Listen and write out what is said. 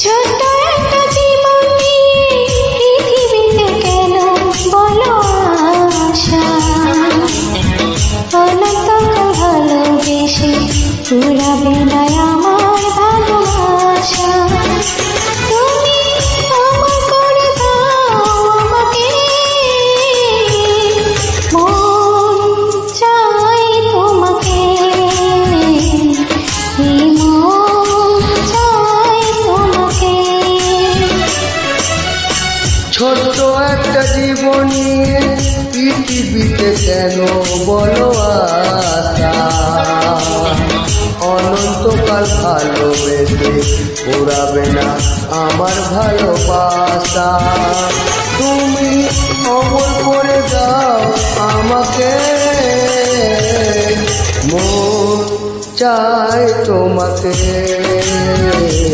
ছোট্ট একটা জীবন নিয়ে পৃথিবীতে কেন বলো আশা, অনন্তকাল ভালোবেসে পুরাবে না আমার ভালোবাসা। তুমি আমার করে দাও আমাকে, মন চাই তোমাকে, এই মন চাই তোমাকে। ছোট্ট একটা জীবন নিয়ে পৃথিবীতে কেন বলো আশা, অনন্তকাল ভালোবেসে পুরাবে না আমার ভালোবাসা। তুমি অমর করে দাও আমাকে, মন চাই তোমাকে।